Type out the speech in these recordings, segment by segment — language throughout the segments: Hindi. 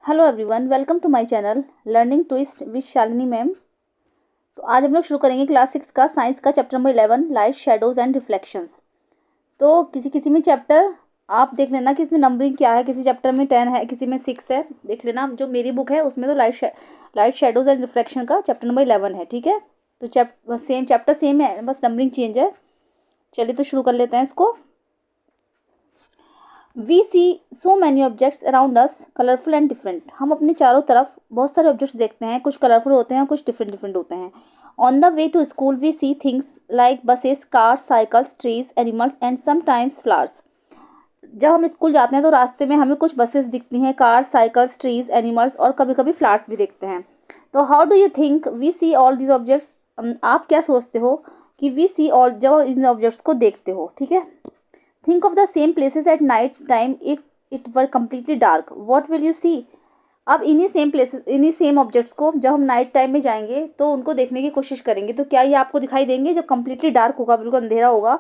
Hello everyone, welcome to my channel learning twist with Shalini ma'am. तो आज हम लोग शुरू करेंगे क्लास 6 का साइंस का chapter number 11 light shadows and reflections. तो किसी किसी में चैप्टर आप देख लेना कि इसमें नंबरिंग क्या है। किसी चैप्टर में 10 है, किसी में 6 है। देख लेना, जो मेरी बुक है उसमें तो लाइट शेडोज एंड रिफ्लेक्शन का चैप्टर नंबर 11 है। ठीक है, तो चैप्टर सेम है, बस नंबरिंग चेंज है। चलिए तो शुरू कर लेते हैं इसको। We see so many objects around us colourful and different. हम अपने चारों तरफ बहुत सारे ऑब्जेक्ट्स देखते हैं, कुछ कलरफुल होते हैं, कुछ डिफरेंट डिफरेंट होते हैं। On the way to school we see things like buses, cars, cycles, trees, animals and sometimes flowers. जब हम स्कूल जाते हैं तो रास्ते में हमें कुछ बसेस दिखती हैं, कार्स, साइकिल्स, ट्रीज, एनिमल्स और कभी कभी फ्लावर्स भी देखते हैं। तो how do you think we see all these objects? आप क्या सोचते हो कि वी सी ऑल, जब इन ऑब्जेक्ट्स को देखते हो? ठीक है, think of the same places at night time if it were completely dark, what will you see? अब इन्हीं सेम प्लेसेस, इन्हीं सेम ऑब्जेक्ट्स को जब हम नाइट टाइम में जाएंगे तो उनको देखने की कोशिश करेंगे तो क्या ये आपको दिखाई देंगे? जब कम्प्लीटली डार्क होगा, बिल्कुल अंधेरा होगा।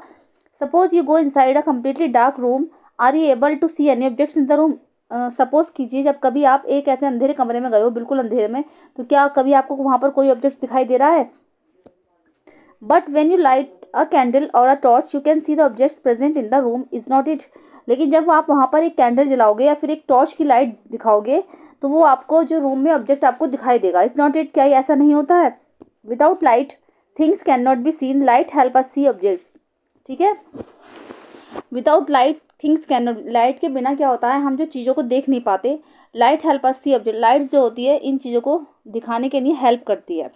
Suppose you go inside a completely dark room, are you able to see any objects in the room? Suppose कीजिए जब कभी आप एक ऐसे अंधेरे कमरे में गए हो, बिल्कुल अंधेरे में, तो क्या कभी आपको वहाँ पर कोई ऑब्जेक्ट दिखाई दे रहा है? But when you light a candle और a torch you can see the objects present in the room, is not it? लेकिन जब आप वहाँ पर एक कैंडल जलाओगे या फिर एक टॉर्च की लाइट दिखाओगे तो वो आपको जो रूम में ऑब्जेक्ट आपको दिखाई देगा। Is not it? क्या ये ऐसा नहीं होता है? Without light things can not be seen, light help us see objects. ठीक है, without light things can not, light के बिना क्या होता है, हम जो चीज़ों को देख नहीं पाते। लाइट हेल्प अस सी ऑब्जेक्ट, लाइट जो होती है इन चीज़ों को दिखाने के लिए हेल्प करती है।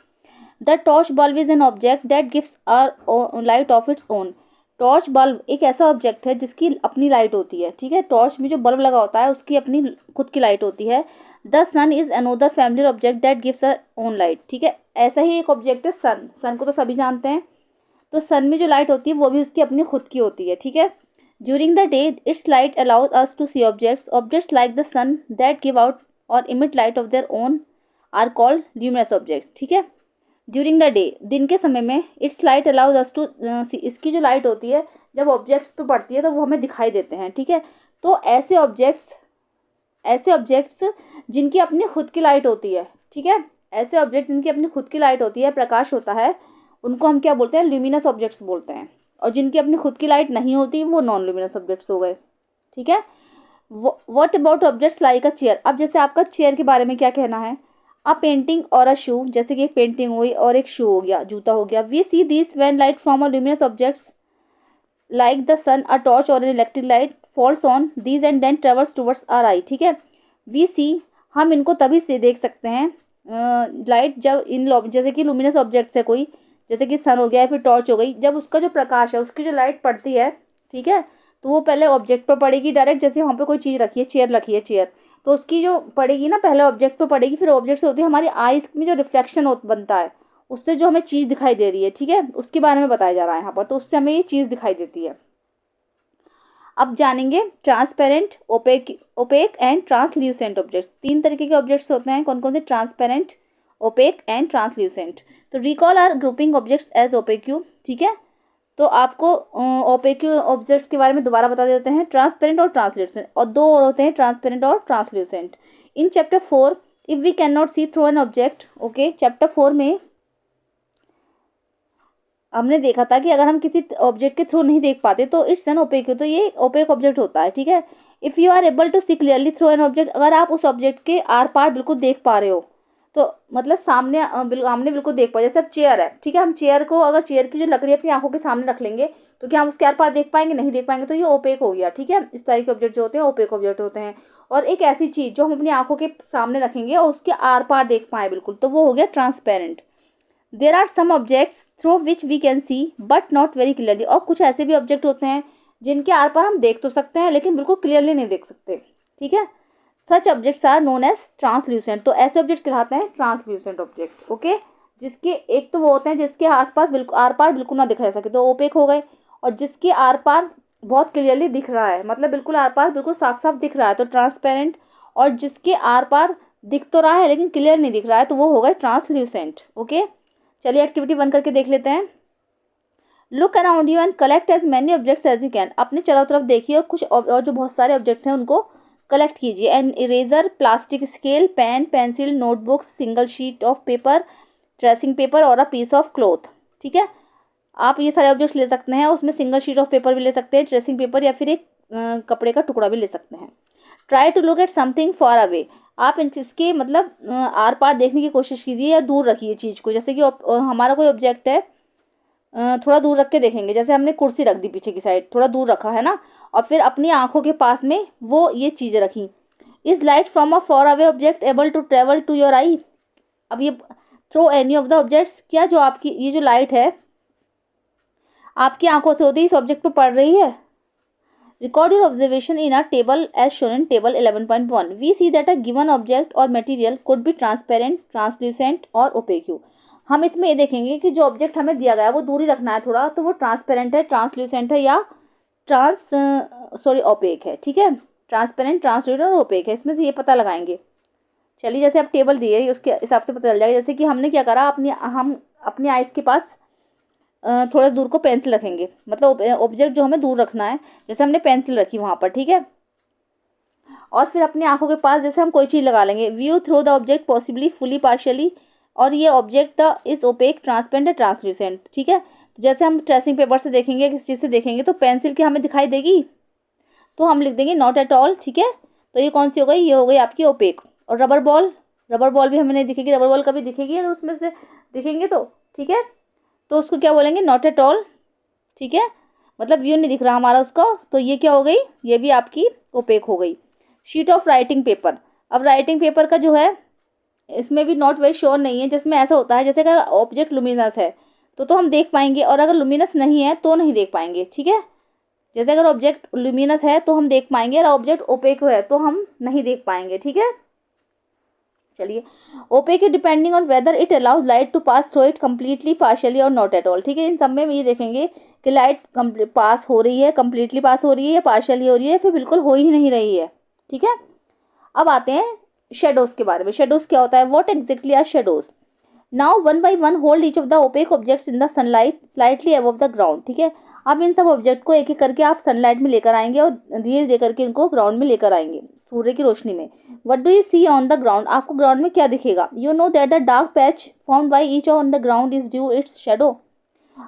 The torch bulb is an object that gives out light of its own. Torch bulb एक ऐसा ऑब्जेक्ट है जिसकी अपनी लाइट होती है। ठीक है, टॉर्च में जो बल्ब लगा होता है उसकी अपनी खुद की लाइट होती है। The sun is another familiar object that gives our own light. ठीक है, ऐसा ही एक ऑब्जेक्ट है सन। सन को तो सभी जानते हैं, तो सन में जो लाइट होती है वो भी उसकी अपनी खुद की होती है। ठीक है, during the day it's light allows us to see objects, objects like the sun that give out और emit light of their own are called luminous objects. ठीक है, ड्यूरिंग द डे, दिन के समय में, it's light allows us to, इसकी जो लाइट होती है जब ऑब्जेक्ट्स पे पड़ती है तो वो हमें दिखाई देते हैं। ठीक है, तो ऐसे ऑब्जेक्ट्स जिनकी अपनी खुद की लाइट होती है, ठीक है, ऐसे ऑब्जेक्ट जिनकी अपनी खुद की लाइट होती है, प्रकाश होता है, उनको हम क्या बोलते हैं? ल्यूमिनस ऑब्जेक्ट्स बोलते हैं। और जिनकी अपनी खुद की लाइट नहीं होती वो नॉन ल्यूमिनस ऑब्जेक्ट्स हो गए। ठीक है, what about objects like a chair? अब जैसे आपका चेयर के बारे में क्या कहना है? अ पेंटिंग और अ शू, जैसे कि एक पेंटिंग हुई और एक शू हो गया, जूता हो गया। We see this when light from a luminous objects like the sun, a torch और an electric light falls on these and then travels towards our eye. ठीक है, वी सी, हम इनको तभी से देख सकते हैं लाइट जब जैसे कि लुमिनस ऑब्जेक्ट्स है कोई, जैसे कि सन हो गया या फिर टॉर्च हो गई, जब उसका जो प्रकाश है, उसकी जो लाइट पड़ती है, ठीक है, तो वो पहले ऑब्जेक्ट पर पड़ेगी डायरेक्ट। जैसे वहाँ पे कोई चीज़ रखी है, चेयर रखी है, चेयर, तो उसकी जो पड़ेगी ना, पहले ऑब्जेक्ट पर पड़ेगी, फिर ऑब्जेक्ट से होती है हमारी आईज में जो रिफ्लेक्शन बनता है, उससे जो हमें चीज़ दिखाई दे रही है, ठीक है, उसके बारे में बताया जा रहा है यहाँ पर। तो उससे हमें ये चीज़ दिखाई देती है। अब जानेंगे transparent, opaque opaque and translucent objects. तीन तरीके के ऑब्जेक्ट्स होते हैं, कौन कौन से? Transparent, opaque and translucent. तो recall our grouping objects as opaque. ठीक है, तो आपको ओपेक्यू ऑब्जेक्ट्स के बारे में दोबारा बता देते हैं, ट्रांसपेरेंट और ट्रांसल्यूसेंट, और दो और होते हैं, ट्रांसपेरेंट और translucent. In chapter 4 if we can not see through an object, okay, chapter 4 में हमने देखा था कि अगर हम किसी ऑब्जेक्ट के थ्रू नहीं देख पाते तो इट्स एन ओपेक, तो ये ओपेक ऑब्जेक्ट होता है। ठीक है, if you are able to see clearly through an object, अगर आप उस ऑब्जेक्ट के आर पार बिल्कुल देख पा रहे हो, तो मतलब सामने हमने बिल्कुल देख पाया। जैसे अब चेयर है, ठीक है, हम चेयर को, अगर चेयर की जो लकड़ी अपनी आंखों के सामने रख लेंगे तो क्या हम उसके आर पार देख पाएंगे? नहीं देख पाएंगे, तो ये ओपेक हो गया। ठीक है, इस तरह के ऑब्जेक्ट जो होते हैं ओपेक ऑब्जेक्ट होते हैं। और एक ऐसी चीज़ जो हम अपनी आंखों के सामने रखेंगे और उसके आर पार देख पाए बिल्कुल, तो वो हो गया transparent. There are some objects through which we can see but not very clearly, और कुछ ऐसे भी ऑब्जेक्ट होते हैं जिनके आर पार हम देख तो सकते हैं लेकिन बिल्कुल क्लियरली नहीं देख सकते। ठीक है, such objects are known as translucent, तो ऐसे ऑब्जेक्ट कहलाते हैं ट्रांसल्यूसेंट ऑब्जेक्ट। ओके, जिसके एक तो वो होते हैं जिसके आसपास बिल्कुल आर पार बिल्कुल ना दिखा सके, तो ओपेक हो गए। और जिसके आर पार बहुत क्लियरली दिख रहा है, मतलब बिल्कुल आर पार बिल्कुल साफ साफ दिख रहा है, तो ट्रांसपेरेंट। और जिसके आर पार दिख तो रहा है लेकिन क्लियर नहीं दिख रहा है, तो वो हो गए ट्रांसल्यूसेंट। ओके, चलिए एक्टिविटी 1 करके देख लेते हैं। Look around you and collect as many objects as you can. अपने चारों तरफ देखिए और कुछ और जो बहुत सारे ऑब्जेक्ट हैं उनको कलेक्ट कीजिए। An eraser, plastic scale, pen, pencil, notebook, single sheet of paper, tracing paper और अ पीस ऑफ क्लॉथ। ठीक है, आप ये सारे ऑब्जेक्ट्स ले सकते हैं। उसमें सिंगल शीट ऑफ पेपर भी ले सकते हैं, ट्रेसिंग पेपर, या फिर एक कपड़े का टुकड़ा भी ले सकते हैं। Try to look at something far away, आप इसके मतलब आर पार देखने की कोशिश कीजिए या दूर रखिए चीज़ को। जैसे कि हमारा कोई ऑब्जेक्ट है, थोड़ा दूर रख के देखेंगे। जैसे हमने कुर्सी रख दी पीछे की साइड, थोड़ा दूर रखा है ना, और फिर अपनी आंखों के पास में वो ये चीज़ें रखी। Is light from a far away object able to travel to your eye. अब ये through any of the objects, क्या जो आपकी ये जो लाइट है आपकी आंखों से होती है इस ऑब्जेक्ट पर पड़ रही है। Record your observation in a table as shown in table 11.1. We see that a given object or material could be transparent, translucent और opaque. हम इसमें ये देखेंगे कि जो ऑब्जेक्ट हमें दिया गया है वो दूरी रखना है थोड़ा, तो वो ट्रांसपेरेंट है, ट्रांसल्यूसेंट है या ओपेक है। ठीक है, ट्रांसपेरेंट, ट्रांसल्यूसेंट और ओपेक है, इसमें से ये पता लगाएंगे। चलिए, जैसे आप टेबल दिए उसके हिसाब से पता चल जाएगा। जैसे कि हमने क्या करा, हम अपनी आइज़ के पास थोड़ा दूर को पेंसिल रखेंगे, मतलब ऑब्जेक्ट जो हमें दूर रखना है, जैसे हमने पेंसिल रखी वहाँ पर। ठीक है, और फिर अपनी आंखों के पास जैसे हम कोई चीज़ लगा लेंगे। View through the object possibly fully partially, और ये object the is opaque, transparent है, ट्रांसल्यूसेंट। ठीक है, तो जैसे हम ट्रेसिंग पेपर से देखेंगे, किसी चीज़ से देखेंगे तो पेंसिल की हमें दिखाई देगी, तो हम लिख देंगे नॉट एट ऑल। ठीक है, तो ये कौन सी हो गई, ये हो गई आपकी ओपेक। और रबर बॉल, रबर बॉल भी हमें नहीं दिखेगी। रबर बॉल कभी दिखेगी अगर उसमें से दिखेंगे तो। ठीक है, तो उसको क्या बोलेंगे, नॉट एट ऑल। ठीक है, मतलब व्यू नहीं दिख रहा हमारा उसका, तो ये क्या हो गई, ये भी आपकी ओपेक हो गई। शीट ऑफ राइटिंग पेपर, अब राइटिंग पेपर का जो है इसमें भी नॉट वेरी श्योर नहीं है, जिसमें ऐसा होता है जैसे अगर ऑब्जेक्ट लुमिनस है तो हम देख पाएंगे, और अगर लुमिनस नहीं है तो नहीं देख पाएंगे। ठीक है, जैसे अगर ऑब्जेक्ट लुमिनस है तो हम देख पाएंगे, और ऑब्जेक्ट ओपेक है तो हम नहीं देख पाएंगे। ठीक है, चलिए, opaque depending on whether it allows light to pass through it completely, partially और नॉट एट ऑल। ठीक है, इन सब में ये देखेंगे कि लाइट पास हो रही है, कम्प्लीटली पास हो रही है, या पार्शियली हो रही है, फिर बिल्कुल हो ही नहीं रही है। ठीक है, अब आते हैं शेडोज के बारे में। शेडोज क्या होता है, what exactly are shadows. Now one by one hold each of the opaque objects in the sunlight slightly above the ground. ठीक है, अब इन सब ऑब्जेक्ट को एक एक करके आप सनलाइट में लेकर आएंगे और धीरे धीरे करके इनको ग्राउंड में लेकर आएंगे, सूर्य की रोशनी में। What do you see on the ground, आपको ग्राउंड में क्या दिखेगा। You know that the dark patch formed by each on the ground is due its shadow,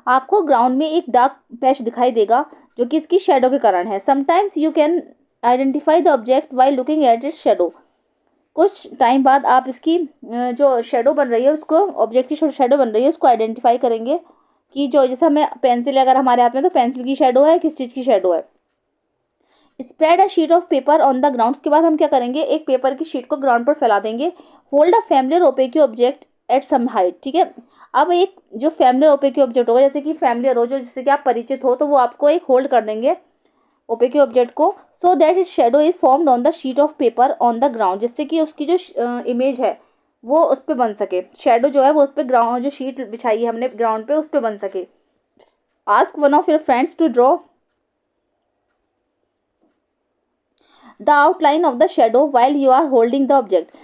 आपको ग्राउंड में एक डार्क पैच दिखाई देगा जो कि इसकी शेडो के कारण है। Sometimes you can identify the object by looking at its shadow, कुछ टाइम बाद आप इसकी जो शेडो बन रही है उसको, ऑब्जेक्ट की शेडो बन रही है उसको आइडेंटिफाई करेंगे कि जो जैसे हमें पेंसिल अगर हमारे हाथ में तो पेंसिल की शेडो है, किस चीज़ की शेडो है। Spread a sheet of paper on the ground, उसके बाद हम क्या करेंगे, एक पेपर की शीट को ग्राउंड पर फैला देंगे। Hold a familiar opaque object at some height. ठीक है, अब एक जो फैमिलियर ओपेक ऑब्जेक्ट होगा, जैसे कि फैमिलियर हो, जो जिससे कि आप परिचित हो, तो वो आपको एक होल्ड कर देंगे ओपेक ऑब्जेक्ट को, so that it shadow is formed on the sheet of paper on the ground, जिससे कि उसकी जो इमेज है वो उस पर बन सके, शेडो जो है वो उस पर ग्राउंड जो शीट बिछाई है हमने ग्राउंड पे उस पर बन सके। Ask one of your friends to draw the outline of the shadow while you are holding the object,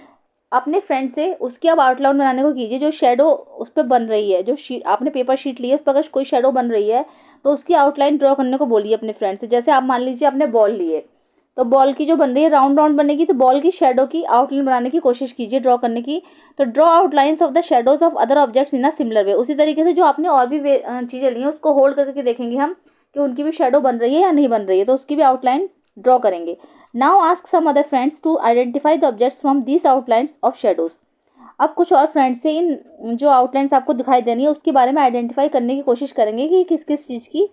अपने फ्रेंड से उसकी अब आउटलाइन बनाने को कीजिए, जो शेडो उस पर बन रही है, जो शीट आपने पेपर शीट ली है उस पर अगर कोई शेडो बन रही है तो उसकी आउटलाइन ड्रॉ करने को बोलिए अपने फ्रेंड से। जैसे आप मान लीजिए आपने बॉल लिए, तो बॉल की जो बन रही है राउंड राउंड बनेगी, तो बॉल की शेडो की आउटलाइन बनाने की कोशिश कीजिए, ड्रॉ करने की। तो draw outlines of the shadows of other objects in a similar way, उसी तरीके से जो आपने और भी चीज़ें ली हैं उसको होल्ड करके देखेंगे हम कि उनकी भी शेडो बन रही है या नहीं बन रही है, तो उसकी भी आउटलाइन ड्रॉ करेंगे। Now ask some other friends to identify the objects from this outlines of shadows, अब कुछ और फ्रेंड्स से इन जो आउटलाइंस आपको दिखाई देनी है उसके बारे में आइडेंटिफाई करने की कोशिश करेंगे कि किस किस चीज़ की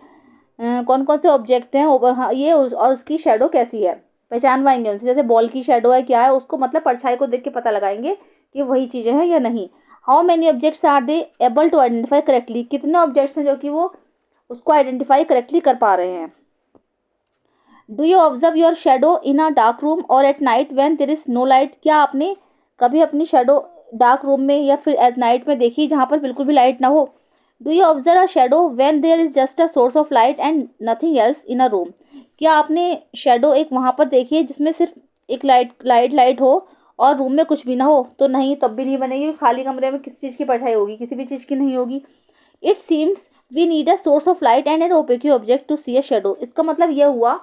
कौन कौन से ऑब्जेक्ट हैं ये और उसकी शेडो कैसी है, पहचान पाएंगे उनसे। जैसे बॉल की शेडो है क्या है, उसको मतलब परछाई को देख के पता लगाएंगे कि वही चीज़ें हैं या नहीं। How many objects are they able to identify correctly, कितने ऑब्जेक्ट्स हैं जो कि वो उसको आइडेंटिफाई करेक्टली कर पा रहे हैं। Do you observe your shadow in a dark room और at night when there is no light, क्या आपने कभी अपनी शेडो डार्क रूम में या फिर एट नाइट में देखी जहाँ पर बिल्कुल भी लाइट ना हो। Do you observe a shadow when there is just a source of light and nothing else in a room, क्या आपने शेडो एक वहाँ पर देखी है जिसमें सिर्फ एक लाइट हो और रूम में कुछ भी ना हो, तो नहीं, तब भी नहीं बनेगी, खाली कमरे में किस चीज़ की परछाई होगी, किसी भी चीज़ की नहीं होगी। It seems we need a source of light and an opaque object to see a shadow, इसका मतलब यह हुआ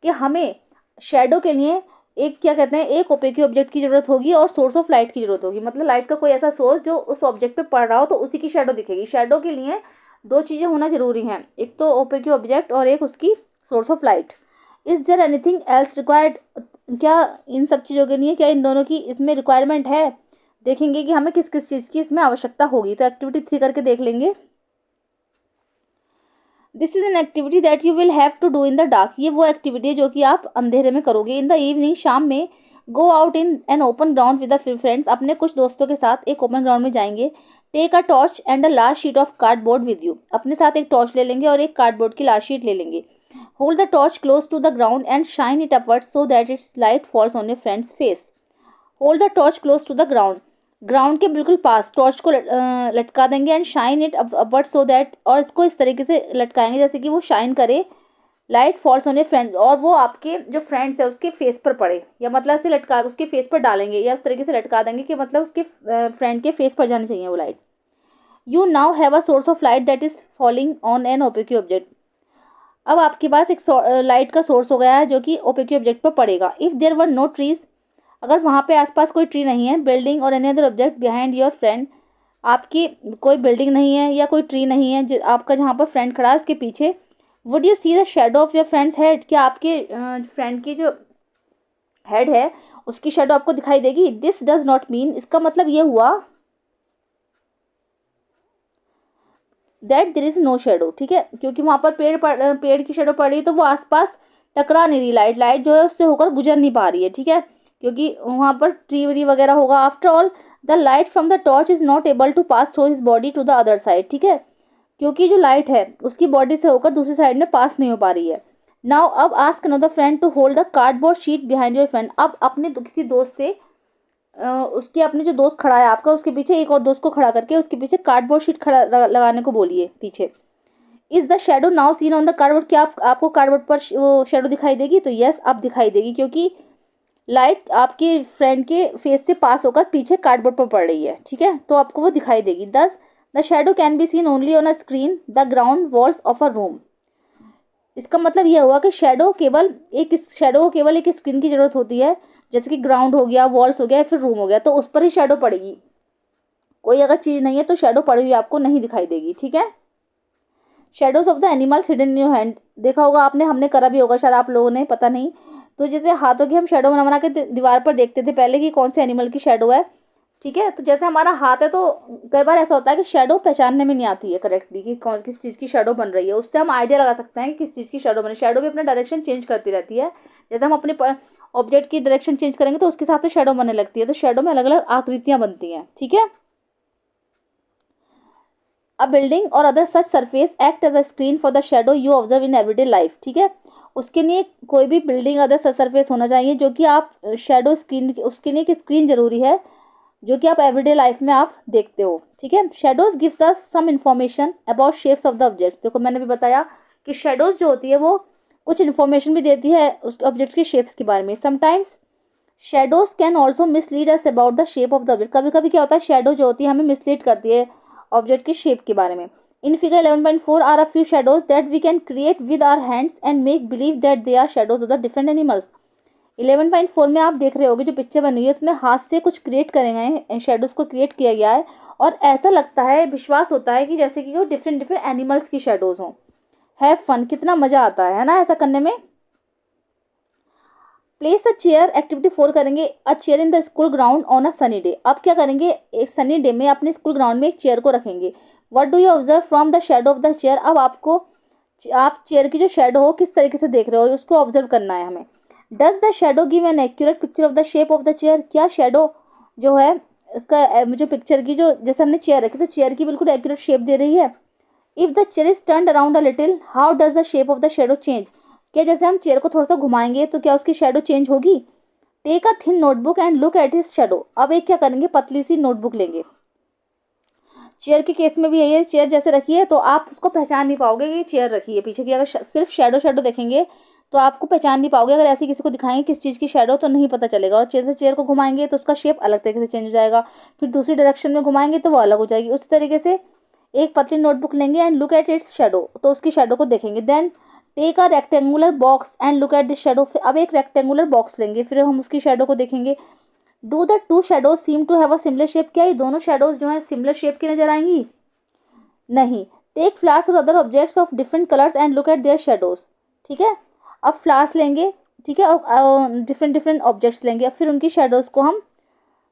कि हमें शेडो के लिए एक क्या कहते हैं, एक ओपेक ऑब्जेक्ट की जरूरत होगी और सोर्स ऑफ लाइट की जरूरत होगी, मतलब लाइट का कोई ऐसा सोर्स जो उस ऑब्जेक्ट पे पड़ रहा हो तो उसी की शेडो दिखेगी। शेडो के लिए दो चीजें होना जरूरी हैं, एक तो ओपेक ऑब्जेक्ट और एक उसकी source of light. Is there anything else required, क्या इन सब चीज़ों के लिए क्या इन दोनों की इसमें रिक्वायरमेंट है, देखेंगे कि हमें किस किस चीज़ की इसमें आवश्यकता होगी। तो एक्टिविटी 3 करके देख लेंगे। This is an activity that you will have to do in the dark, ये वो एक्टिविटी है जो कि आप अंधेरे में करोगे। इन द इवनिंग, शाम में, go out in an open ground with friends, अपने कुछ दोस्तों के साथ एक ओपन ग्राउंड में जाएंगे। Take a torch and a large sheet of cardboard with you, अपने साथ एक टॉर्च ले लेंगे और एक कार्डबोर्ड की लार्ज शीट ले लेंगे। Hold the torch close to the ground and shine it upward so that its light falls on your friend's face. Hold the torch close to the ground, ground के बिल्कुल पास टॉर्च को लटका देंगे and shine it upward so that, और इसको इस तरीके से लटकाएंगे जैसे कि वो शाइन करे, light falls on A friend, और वो आपके जो फ्रेंड्स है उसके फेस पर पड़े, या मतलब ऐसे लटका उसके फेस पर डालेंगे या उस तरीके से लटका देंगे कि मतलब उसके फ्रेंड के फेस पर जानी चाहिए वो light. You now have a source of light that is falling on an opaque object, अब आपके पास एक लाइट का सोर्स हो गया है जो कि ओपेक ऑब्जेक्ट पर पड़ेगा। If there were no trees, अगर वहाँ पे आसपास कोई ट्री नहीं है, बिल्डिंग और any other object behind your friend, आपकी कोई बिल्डिंग नहीं है या कोई ट्री नहीं है जो आपका जहाँ पर फ्रेंड खड़ा है उसके पीछे, would you see the shadow of your friends head, क्या आपके फ्रेंड की जो हेड है उसकी शेडो आपको दिखाई देगी। दिस डज नॉट मीन, इसका मतलब ये हुआ that there is no shadow, ठीक है, क्योंकि वहाँ पर पेड़ की शेडो पड़ रही है तो वो आसपास टकरा नहीं रही, लाइट लाइट जो है उससे होकर गुजर नहीं पा रही है, ठीक है, क्योंकि वहाँ पर ट्री व्री वगैरह होगा। After all the light from the torch is not able to pass through his body to the other side, ठीक है, क्योंकि जो लाइट है उसकी बॉडी से होकर दूसरी साइड में पास नहीं हो पा रही है। नाउ अब ask another friend to hold the cardboard sheet behind your friend, अब अपने किसी दोस्त से उसके अपने जो दोस्त खड़ा है आपका उसके पीछे एक और दोस्त को खड़ा करके उसके पीछे कार्डबोर्ड शीट खड़ा लगाने को बोलिए पीछे। Is the shadow now seen on the cardboard, क्या आपको कार्डबोर्ड पर वो शेडो दिखाई देगी, तो यस अब दिखाई देगी क्योंकि लाइट आपके फ्रेंड के फेस से पास होकर पीछे कार्डबोर्ड पर पड़ रही है, ठीक है, तो आपको वो दिखाई देगी। दस the shadow can be seen only on a screen, the ground walls of a room, इसका मतलब यह हुआ कि शेडो को केवल एक स्क्रीन की जरूरत होती है, जैसे कि ग्राउंड हो गया, वॉल्स हो गया, फिर रूम हो गया, तो उस पर ही शेडो पड़ेगी। कोई अगर चीज नहीं है तो शेडो पड़ी हुई आपको नहीं दिखाई देगी, ठीक है। Shadows of the animals hidden in your hand, देखा होगा आपने, हमने करा भी होगा शायद आप लोगों ने, पता नहीं। तो जैसे हाथों की हम शेडो बना बना के दीवार पर देखते थे पहले कि कौन से एनिमल की शेडो है, ठीक है, तो जैसे हमारा हाथ है तो कई बार ऐसा होता है कि शेडो पहचानने में नहीं आती है करेक्टली कि कौन किस चीज़ की शेडो बन रही है, उससे हम आइडिया लगा सकते हैं कि किस चीज़ की शेडो बने। शेडो भी अपना डायरेक्शन चेंज करती रहती है, जैसे हम अपने ऑब्जेक्ट की डायरेक्शन चेंज करेंगे तो उसके हिसाब से शेडो बनने लगती है, तो शेडो में अलग अलग आकृतियां बनती हैं, ठीक है। अ बिल्डिंग और other such surface act as a screen for the shadow you observe in everyday life, ठीक है, उसके लिए कोई भी बिल्डिंग अदर सच सरफेस होना चाहिए जो कि आप शेडो स्क्रीन, उसके लिए एक स्क्रीन जरूरी है जो कि आप एवरीडे लाइफ में आप देखते हो, ठीक है। Shadows gives us some information about shapes of the objects, देखो मैंने भी बताया कि शेडोज जो होती है वो कुछ इन्फॉर्मेशन भी देती है उस ऑब्जेक्ट की शेप्स के बारे में। Sometimes shadows can also mislead us about the shape of the object, कभी कभी क्या होता है शेडो जो होती है हमें मिसलीड करती है ऑब्जेक्ट की शेप के बारे में। In figure 11.4 are a few shadows that we can create with our hands and make believe that they are shadows of the different animals. 11.4 में आप देख रहे होगे जो पिक्चर बनी हुई है उसमें हाथ से कुछ क्रिएट करे गए हैं, शेडोज को क्रिएट किया गया है और ऐसा लगता है, विश्वास होता है कि जैसे कि वो डिफरेंट डिफरेंट एनिमल्स की शेडोज हों। हैव फन, कितना मजा आता है ना ऐसा करने में। प्लेस अ चेयर, एक्टिविटी 4 करेंगे। A chair in the school ground on a sunny day, अब क्या करेंगे, एक सनी डे में अपने स्कूल ग्राउंड में एक चेयर को रखेंगे। What do you observe from the shadow of the chair, अब आपको आप चेयर की जो शेडो हो किस तरीके से देख रहे हो उसको ऑब्जर्व करना है हमें। Does the shadow give an accurate picture of the shape of the chair, क्या शेडो जो है इसका जो पिक्चर की जो जैसे हमने चेयर रखी तो चेयर की बिल्कुल एक्यूरेट शेप दे रही है। If the chair is turned around a little how does the shape of the shadow change, क्या जैसे हम चेयर को थोड़ा सा घुमाएंगे तो क्या उसकी शेडो चेंज होगी। Take a thin notebook and look at his shadow, अब एक क्या करेंगे पतली सी नोटबुक लेंगे। चेयर के केस में भी यही है, चेयर जैसे रखी है तो आप उसको पहचान नहीं पाओगे कि चेयर रखी है पीछे की, अगर सिर्फ शेडो शेडो देखेंगे तो आपको पहचान नहीं पाओगे, अगर ऐसी किसी को दिखाएंगे किस चीज़ की शेडो तो नहीं पता चलेगा। और चेयर से चेयर को घुमाएंगे तो उसका शेप अलग तरीके से चेंज हो जाएगा, फिर दूसरी डायरेक्शन में घुमाएंगे तो वो अलग हो जाएगी। उसी तरीके से एक पतली नोटबुक लेंगे and look at its shadow, तो उसकी शेडो को देखेंगे। Then take a rectangular box and look at the shadow. अब एक रेक्टेंगुलर बॉक्स लेंगे, फिर हम उसकी शेडो को देखेंगे। Do the two shadows seem to have a similar shape. क्या ये दोनों शेडोज जो है सिमिलर शेप की नजर आएंगी? नहीं। टेक फ्लावर्स और other objects of different colours and look eight there shadows. ठीक है, अब फ्लावर्स लेंगे, ठीक है, और डिफरेंट डिफरेंट ऑब्जेक्ट्स लेंगे, फिर उनकी शेडोज को हम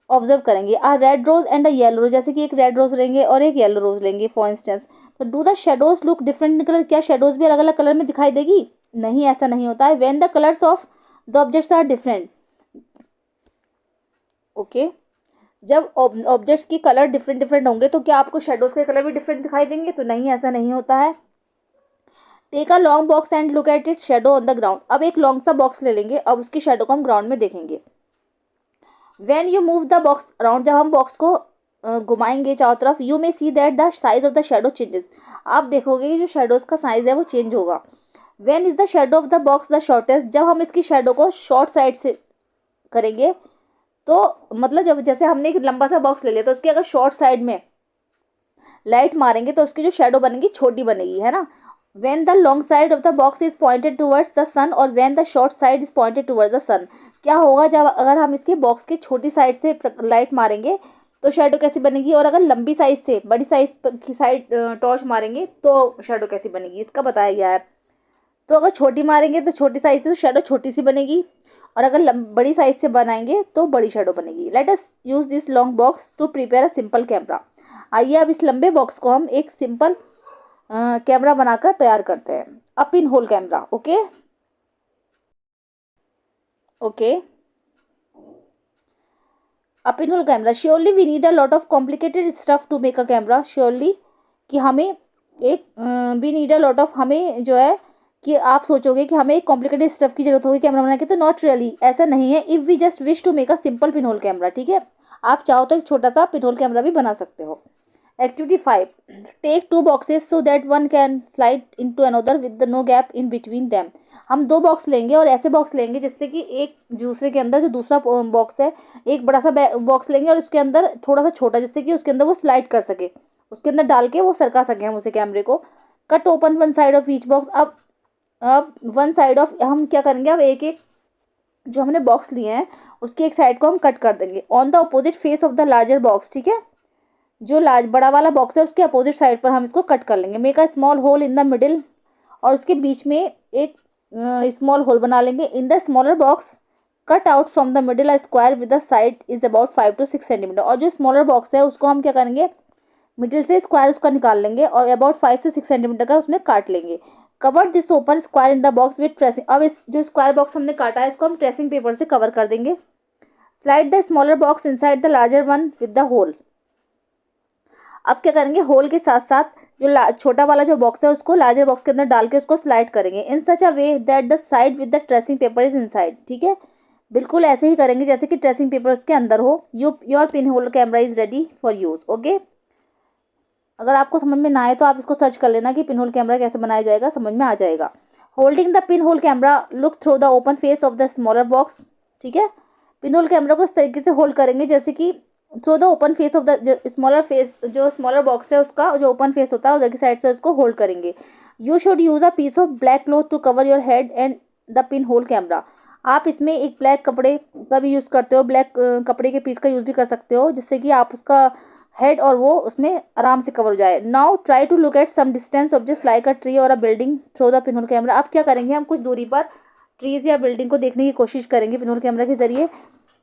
ऑब्जर्व करेंगे। A red rose and a yellow rose, जैसे कि एक रेड रोज लेंगे और एक येलो रोज लेंगे फॉर इंस्टेंस। तो do the shadows look different in colour. क्या शेडोज भी अलग अलग कलर में दिखाई देगी? नहीं, ऐसा नहीं होता है। When the colours of the objects are different. Okay, जब ऑब्जेक्ट्स की कलर डिफरेंट डिफरेंट होंगे तो क्या आपको शेडोज के कलर भी डिफरेंट दिखाई देंगे? तो नहीं, ऐसा नहीं होता है। Take a long box and look at it shadow on the ground. अब एक लॉन्ग सा बॉक्स ले लेंगे, अब उसकी शेडो को हम ग्राउंड में देखेंगे। When you move the box around, जब हम बॉक्स को घुमाएंगे चारों तरफ, you may see that the size of the shadow changes. आप देखोगे कि जो शेडोज का साइज है वो चेंज होगा। When is the shadow of the box the shortest, जब हम इसकी शेडो को शॉर्ट साइड से करेंगे, तो मतलब जब जैसे हमने एक लंबा सा बॉक्स ले लिया तो उसकी अगर शॉर्ट साइड में लाइट मारेंगे तो उसकी जो शेडो बनेगी छोटी बनेगी, है ना। When the long side of the box is pointed towards the sun और when the short side is pointed towards the sun. क्या होगा जब अगर हम इसके बॉक्स की छोटी साइड से लाइट मारेंगे तो शेडो कैसी बनेगी, और अगर लंबी साइज से बड़ी साइज की साइड टॉर्च मारेंगे तो शेडो कैसी बनेगी, इसका बताया गया है। तो अगर छोटी मारेंगे तो छोटी साइज से तो शेडो छोटी सी बनेगी, और अगर बड़ी साइज से बनाएंगे तो बड़ी शेडो बनेगी। Let us use this long box to prepare a simple camera. आइए अब इस लंबे बॉक्स को हम एक सिंपल कैमरा बनाकर तैयार करते हैं। A pin hole camera. Okay okay, a pin hole camera. Surely we need a lot of complicated stuff to make a camera. Surely कि हमें एक we need a lot of, हमें जो है कि आप सोचोगे कि हमें एक कॉम्प्लिकेटेड स्टफ की जरूरत होगी कैमरा बनाने की, तो नॉट रियली, ऐसा नहीं है। If we just wish to make a simple pin hole camera, ठीक है, आप चाहो तो एक छोटा सा पिन होल कैमरा भी बना सकते हो। Activity 5, take two boxes so that one can slide into another with no gap in between them. हम दो बॉक्स लेंगे और ऐसे बॉक्स लेंगे जिससे कि एक दूसरे के अंदर, जो दूसरा बॉक्स है, एक बड़ा सा बॉक्स लेंगे और उसके अंदर थोड़ा सा छोटा, जिससे कि उसके अंदर वो स्लाइड कर सके, उसके अंदर डाल के वो सरका सके हम उसे कैमरे को। Cut open one side of each box. अब वन साइड ऑफ हम क्या करेंगे, अब एक एक जो हमने बॉक्स लिए हैं उसकी एक साइड को हम कट कर देंगे on the opposite face of the larger box. ठीक है, जो लार्ज बड़ा वाला बॉक्स है उसके अपोजिट साइड पर हम इसको कट कर लेंगे। Make a small hole in the middle, और उसके बीच में एक स्मॉल होल बना लेंगे। In the smaller box cut out from the middle a square with the side is about 5 to 6 centimetre. और जो स्मॉलर बॉक्स है उसको हम क्या करेंगे, मिडिल से स्क्वायर उसका निकाल लेंगे और अबाउट 5 से 6 सेंटीमीटर का उसमें काट लेंगे। Cover this open square in the box with tracing. अब इस जो स्क्वायर बॉक्स हमने काटा है इसको हम ट्रेसिंग पेपर से कवर कर देंगे। Slide the smaller box inside the larger one with the hole. अब क्या करेंगे, होल के साथ साथ जो छोटा वाला जो बॉक्स है उसको लार्जर बॉक्स के अंदर डाल के उसको स्लाइड करेंगे in such a way that the side with the tracing paper is inside. ठीक है, बिल्कुल ऐसे ही करेंगे जैसे कि ट्रेसिंग पेपर उसके अंदर हो। Your pin hole camera is ready for use. Okay, अगर आपको समझ में ना आए तो आप इसको सर्च कर लेना कि पिन होल कैमरा कैसे बनाया जाएगा, समझ में आ जाएगा। Holding the pin hole camera look through the open face of the smaller box. ठीक है, पिन होल कैमरा को इस तरीके से होल्ड करेंगे जैसे कि through the open face of the smaller face, जो स्मॉलर बॉक्स है उसका जो ओपन फेस होता है उधर की साइड से उसको होल्ड करेंगे। You should use a piece of black cloth to cover your head and the pin hole camera. आप इसमें एक ब्लैक कपड़े का भी यूज़ करते हो, ब्लैक कपड़े के पीस का यूज़ भी कर सकते हो जिससे कि आप उसका हेड और वो उसमें आराम से कवर हो जाए। Now try to look at some distance objects like a tree और a building through the pinhole camera. अब क्या करेंगे, हम कुछ दूरी पर ट्रीज या बिल्डिंग को देखने की कोशिश करेंगे पिनहोल कैमरा के जरिए।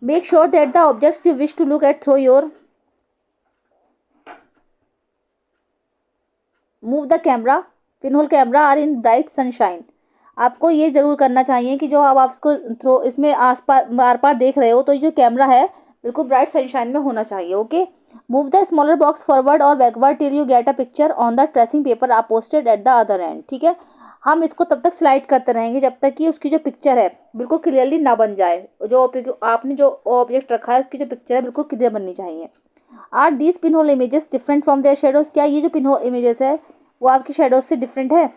Make sure that the objects you wish to look at through your move the camera pinhole camera are in bright sunshine. आपको ये जरूर करना चाहिए कि जो आप उसको थ्रो इसमें आस पास बार बार देख रहे हो तो जो कैमरा है बिल्कुल ब्राइट सनशाइन में होना चाहिए। Okay, move the smaller box forward और backward till you get a picture on the tracing paper आप posted at the other end. ठीक है, हम इसको तब तक स्लाइड करते रहेंगे जब तक कि उसकी जो पिक्चर है बिल्कुल क्लियरली ना बन जाए। जो आपने जो ऑब्जेक्ट रखा है उसकी जो पिक्चर है बिल्कुल क्लियर बननी चाहिए। Are these pin hole images different from their shadows. क्या ये जो पिन होल इमेजेस है वो आपकी शेडोज से डिफरेंट है।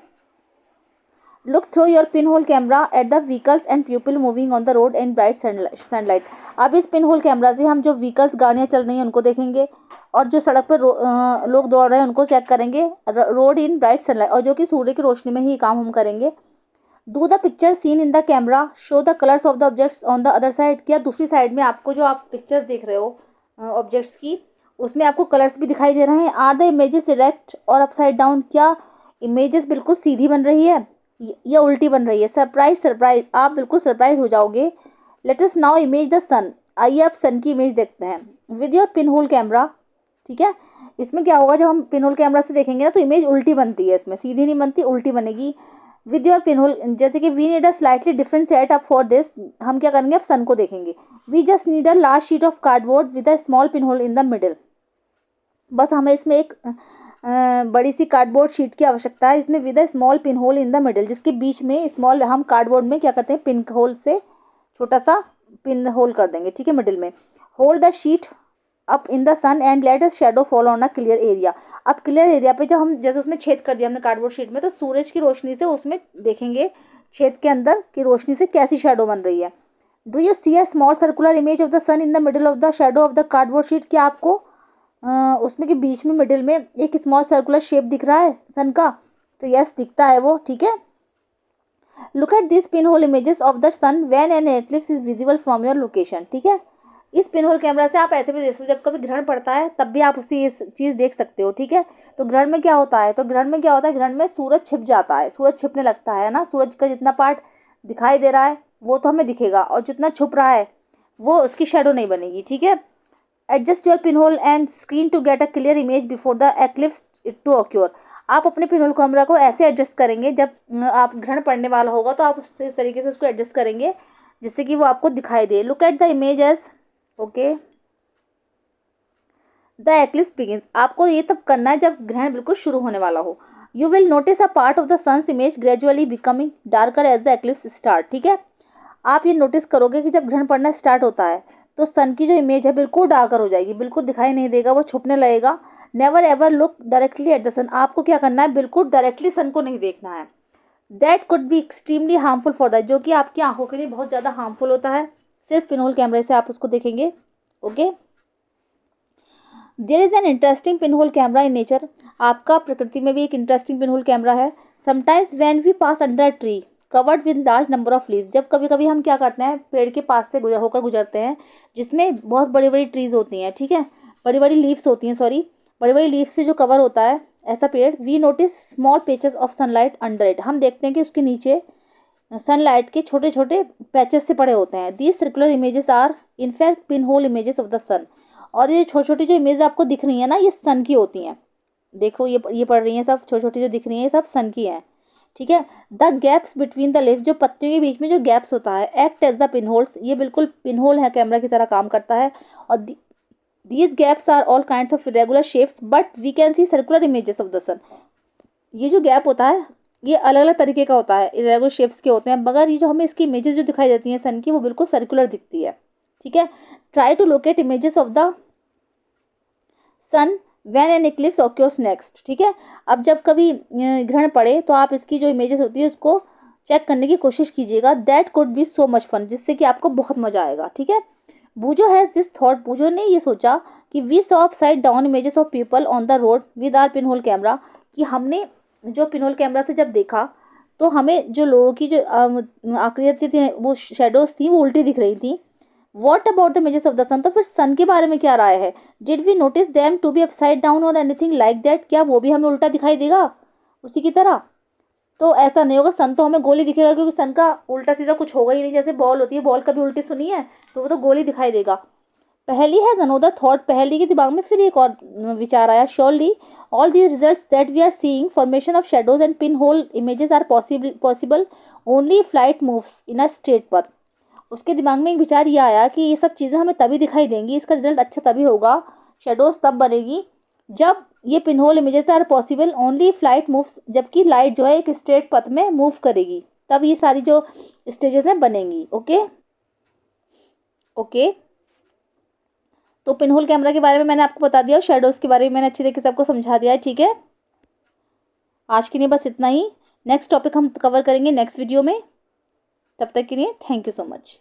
Look through your pin hole camera at the vehicles and people moving on the road in bright sunlight. अब इस पिन होल कैमरा से हम जो व्हीकल्स गाड़ियाँ चल रही हैं उनको देखेंगे और जो सड़क पर लोग दौड़ रहे हैं उनको चेक करेंगे रोड इन ब्राइट सनलाइट, और जो कि सूर्य की रोशनी में ही काम हम करेंगे। Do the picture seen in the camera show the colours of the objects on the other side. क्या दूसरी साइड में आपको जो आप पिक्चर्स देख रहे हो ऑब्जेक्ट्स की, उसमें आपको कलर्स भी दिखाई दे रहे हैं। आर द इमेजेस इरेक्ट और अपसाइड डाउन। क्या इमेजेस बिल्कुल सीधी बन रही है या उल्टी बन रही है। सरप्राइज सरप्राइज, आप बिल्कुल सरप्राइज हो जाओगे। Let us now image the sun. आइए आप सन की इमेज देखते हैं with your pin hole camera. ठीक है, इसमें क्या होगा, जब हम पिन होल कैमरा से देखेंगे ना तो इमेज उल्टी बनती है, इसमें सीधी नहीं बनती, उल्टी बनेगी। विद योर पिन होल, जैसे कि we need a slightly different set up for this. हम क्या करेंगे, अब सन को देखेंगे। We just need a large sheet of cardboard with a small pin hole in the middle. बस हमें इसमें एक बड़ी सी कार्डबोर्ड शीट की आवश्यकता है, इसमें with a small pin hole in the middle, जिसके बीच में स्मॉल, हम कार्डबोर्ड में क्या करते हैं, पिन होल से छोटा सा पिन होल कर देंगे। ठीक है, मिडिल में। Hold the sheet up in the sun and let a shadow fall on a clear area. अब क्लियर एरिया पे जब हम, जैसे उसमें छेद कर दिया हमने कार्डबोर्ड शीट में, तो सूरज की रोशनी से उसमें देखेंगे छेद के अंदर की रोशनी से कैसी शैडो बन रही है। Do you see a small circular image of the sun in the middle of the shadow of the cardboard sheet. क्या आपको उसमें के बीच में मिडिल में एक स्मॉल सर्कुलर शेप दिख रहा है सन का? तो यस, दिखता है वो। ठीक है, look at this pin hole images of the sun when an eclipse is visible from your location. ठीक है, इस पिन होल कैमरा से आप ऐसे भी देख सकते हो, जब कभी ग्रहण पड़ता है तब भी आप उसी इस चीज़ देख सकते हो। ठीक है, तो ग्रहण में क्या होता है, ग्रहण में सूरज छिप जाता है, सूरज छिपने लगता है ना। सूरज का जितना पार्ट दिखाई दे रहा है वो तो हमें दिखेगा, और जितना छुप रहा है वो उसकी शेडो नहीं बनेगी। ठीक है, adjust your pin hole and screen to get a clear image before the eclipse to occur. आप अपने पिन होल कैमरा को ऐसे एडजस्ट करेंगे, जब आप ग्रहण पड़ने वाला होगा तो आप इस तरीके से उसको एडजस्ट करेंगे जिससे कि वो आपको दिखाई दे। Look at the image as okay the eclipse begins. आपको ये तब करना है जब ग्रहण बिल्कुल शुरू होने वाला हो। You will notice a part of the sun's image gradually becoming darker as the eclipse start. ठीक है, आप ये नोटिस करोगे कि जब ग्रहण पड़ना स्टार्ट होता है तो सन की जो इमेज है बिल्कुल डार्कर हो जाएगी, बिल्कुल दिखाई नहीं देगा, वो छुपने लगेगा। Never ever look directly at the sun. आपको क्या करना है, बिल्कुल डायरेक्टली सन को नहीं देखना है। That could be extremely harmful for that, जो कि आपकी आंखों के लिए बहुत ज़्यादा हार्मफुल होता है। सिर्फ पिनहोल कैमरे से आप उसको देखेंगे। Okay, there is an interesting pinhole camera in nature. आपका प्रकृति में भी एक इंटरेस्टिंग पिनहोल कैमरा है। Sometimes when we pass under a tree covered with large number of leaves. जब कभी कभी हम क्या करते हैं, पेड़ के पास से होकर गुजरते हैं जिसमें बहुत बड़ी बड़ी ट्रीज होती हैं। ठीक है, बड़ी बड़ी लीव्स होती हैं, सॉरी, बड़ी बड़ी लीव्स से जो कवर होता है ऐसा पेड़। We notice small patches of sunlight under it. हम देखते हैं कि उसके नीचे सनलाइट के छोटे छोटे पैचेस से पड़े होते हैं। These circular images are in fact pin hole images of the sun. और ये छोटी छोटी जो इमेज आपको दिख रही है ना, ये सन की होती हैं। देखो ये पड़ रही हैं सब, छोटी छोटी जो दिख रही हैं ये सब सन की हैं। ठीक है, the gaps between the leaves, जो पत्तियों के बीच में जो गैप्स होता है, act as the pin holes. ये बिल्कुल पिन होल है, कैमरा की तरह काम करता है। और these gaps are all kinds of irregular shapes but we can see circular images of the sun. ये जो गैप होता है ये अलग अलग तरीके का होता है, इरेगुलर शेप्स के होते हैं, मगर ये जो हमें इसकी इमेजेस जो दिखाई देती हैं सन की, वो बिल्कुल सर्कुलर दिखती है। ठीक है, try to locate images of the sun when an eclipse occurs next. ठीक है, अब जब कभी ग्रहण पड़े तो आप इसकी जो इमेजेस होती है उसको चेक करने की कोशिश कीजिएगा। That could be so much fun, जिससे कि आपको बहुत मजा आएगा। ठीक है, Boojho has this thought. Boojho ने ये सोचा कि we saw upside down images of people on the road with our pin hole camera, कि हमने जो पिन होल कैमरा से जब देखा तो हमें जो लोगों की जो आकृति थी, वो शेडोज थी, वो उल्टी दिख रही थी। What about the images of the sun, तो फिर सन के बारे में क्या राय है। Did we notice them to be upside down और एनीथिंग लाइक दैट, क्या वो भी हमें उल्टा दिखाई देगा उसी की तरह? तो ऐसा नहीं होगा, सन तो हमें गोली दिखेगा, क्योंकि सन का उल्टा सीधा कुछ होगा ही नहीं। जैसे बॉल होती है, बॉल कभी उल्टी सुनी है, तो वो तो गोली दिखाई देगा। पहली हैज अनोदर थॉट, पहली के दिमाग में फिर एक और विचार आया। Surely all these results that we are seeing, formation of shadows and pin hole images are possible only flight moves in a straight path. उसके दिमाग में एक विचार ये आया कि ये सब चीज़ें हमें तभी दिखाई देंगी, इसका रिजल्ट अच्छा तभी होगा, शेडोज तब बनेगी जब ये pinhole images are possible only flight moves, जबकि लाइट जो है एक स्ट्रेट पथ में मूव करेगी, तब ये सारी जो स्टेजेस हैं बनेंगी। ओके ओके, तो पिनहोल कैमरा के बारे में मैंने आपको बता दिया, और शेडोज के बारे में मैंने अच्छी तरीके से आपको समझा दिया है। ठीक है, आज के लिए बस इतना ही। नेक्स्ट टॉपिक हम कवर करेंगे नेक्स्ट वीडियो में। तब तक के लिए थैंक यू सो मच।